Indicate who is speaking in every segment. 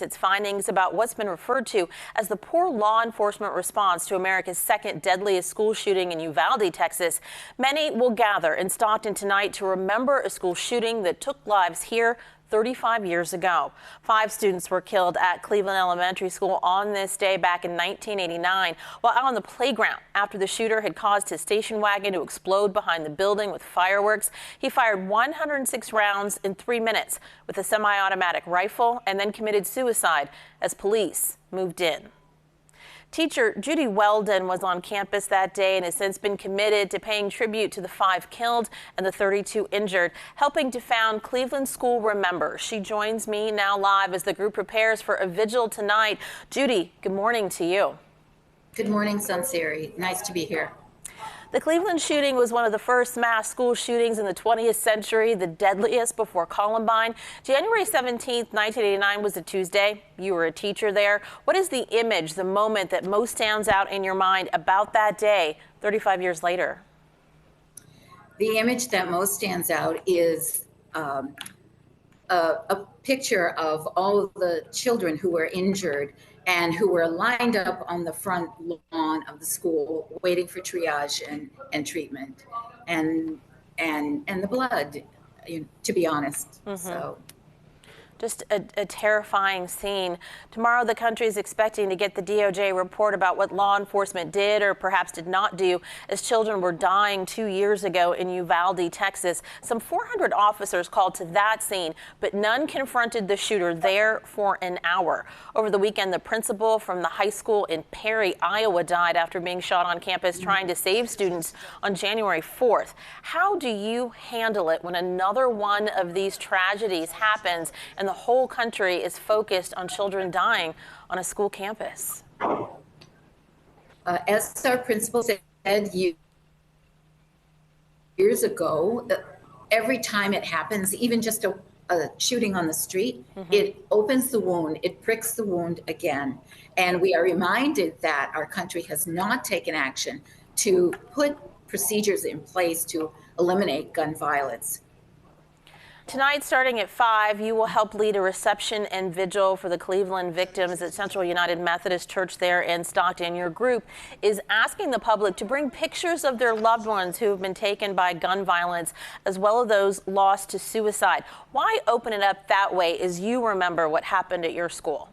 Speaker 1: its findings about what's been referred to as the poor law enforcement response to America's second deadliest school shooting in Uvalde, Texas. Many will gather in Stockton tonight to remember a school shooting that took lives here 35 years ago. 5 students were killed at Cleveland Elementary School on this day back in 1989 while out on the playground after the shooter had caused his station wagon to explode behind the building with fireworks. He fired 106 rounds in 3 minutes with a semi-automatic rifle and then committed suicide as police moved in. Teacher Judy Weldon was on campus that day and has since been committed to paying tribute to the 5 killed and the 32 injured, helping to found Cleveland School Remember. She joins me now live as the group prepares for a vigil tonight. Judy, good morning to you.
Speaker 2: Good morning, Sunseri. Nice to be here.
Speaker 1: The Cleveland shooting was one of the first mass school shootings in the 20th century, the deadliest before Columbine. January 17th, 1989 was a Tuesday. You were a teacher there. What is the image, the moment that most stands out in your mind about that day 35 years later?
Speaker 2: The image that most stands out is a picture of all of the children who were injured and who were lined up on the front lawn of the school waiting for triage and treatment and the blood, to be honest. So
Speaker 1: just a terrifying scene. Tomorrow, the country is expecting to get the DOJ report about what law enforcement did or perhaps did not do as children were dying 2 years ago in Uvalde, Texas. Some 400 officers called to that scene, but none confronted the shooter there for an hour. Over the weekend, the principal from the high school in Perry, Iowa, died after being shot on campus trying to save students on January 4th. How do you handle it when another one of these tragedies happens and the whole country is focused on children dying on a school campus?
Speaker 2: As our principal said years ago, every time it happens, even just a shooting on the street, it opens the wound, it pricks the wound again. And we are reminded that our country has not taken action to put procedures in place to eliminate gun violence.
Speaker 1: Tonight, starting at 5, you will help lead a reception and vigil for the Cleveland victims at Central United Methodist Church there in Stockton. Your group is asking the public to bring pictures of their loved ones who have been taken by gun violence, as well as those lost to suicide. Why open it up that way as you remember what happened at your school?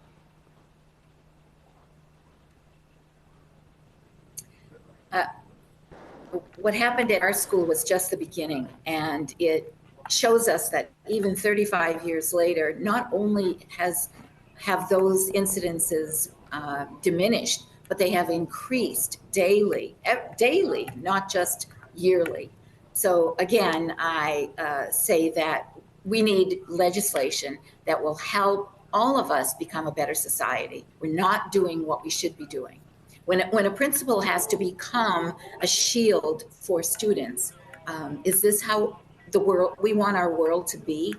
Speaker 2: What happened at our school was just the beginning, and it shows us that even 35 years later, not only have those incidences diminished, but they have increased daily, not just yearly. So again, I say that we need legislation that will help all of us become a better society. We're not doing what we should be doing. When a principal has to become a shield for students, is this how the world we want our world to be?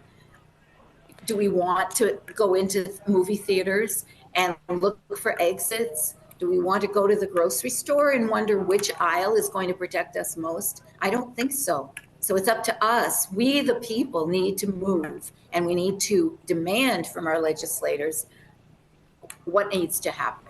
Speaker 2: Do we want to go into movie theaters and look for exits? Do we want to go to the grocery store and wonder which aisle is going to protect us most? I don't think so. So it's up to us. We, the people, need to move, and we need to demand from our legislators what needs to happen.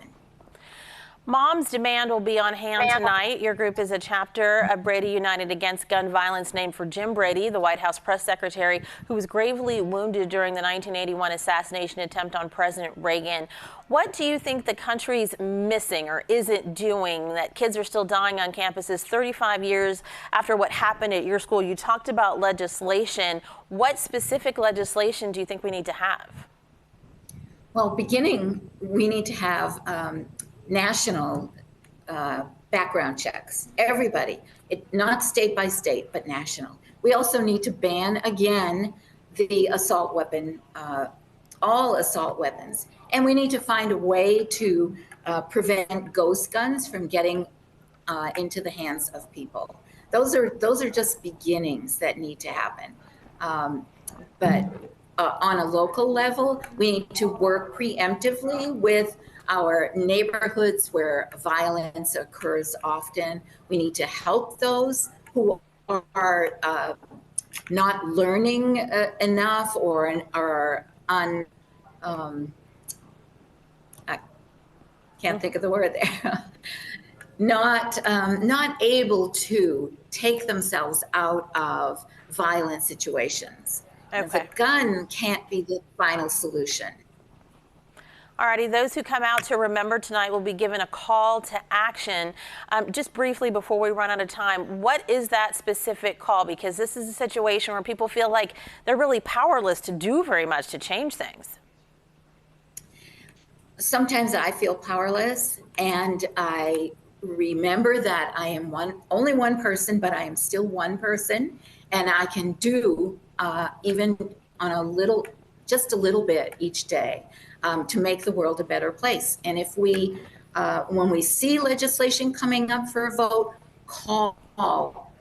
Speaker 1: Mom's Demand will be on hand tonight. Your group is a chapter of Brady United Against Gun Violence, named for Jim Brady, the White House press secretary who was gravely wounded during the 1981 assassination attempt on President Reagan. What do you think the country's missing or isn't doing that kids are still dying on campuses 35 years after what happened at your school? You talked about legislation. What specific legislation do you think we need to have?
Speaker 2: Well, we need to have national background checks. Everybody, not state by state, but national. We also need to ban again the assault weapon, all assault weapons. And we need to find a way to prevent ghost guns from getting into the hands of people. Those are just beginnings that need to happen. But on a local level, we need to work preemptively with our neighborhoods where violence occurs often. We need to help those who are not learning enough or are can't think of the word there, not able to take themselves out of violent situations.
Speaker 1: Okay.
Speaker 2: The gun can't be the final solution.
Speaker 1: Alrighty, those who come out to remember tonight will be given a call to action. Just briefly before we run out of time, what is that specific call? Because this is a situation where people feel like they're really powerless to do very much to change things.
Speaker 2: Sometimes I feel powerless, and I remember that I am only one person, but I am still one person, and I can do even on just a little bit each day to make the world a better place. And if we, when we see legislation coming up for a vote, call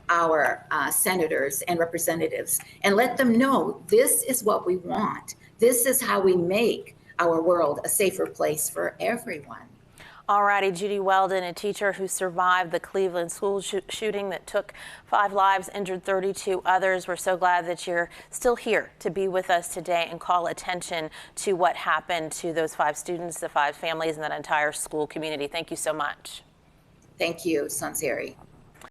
Speaker 2: our senators and representatives and let them know this is what we want. This is how we make our world a safer place for everyone.
Speaker 1: Alrighty, Judy Weldon, a teacher who survived the Cleveland school shooting that took 5 lives, injured 32 others. We're so glad that you're still here to be with us today and call attention to what happened to those 5 students, the 5 families, and that entire school community. Thank you so much.
Speaker 2: Thank you, Sanseri.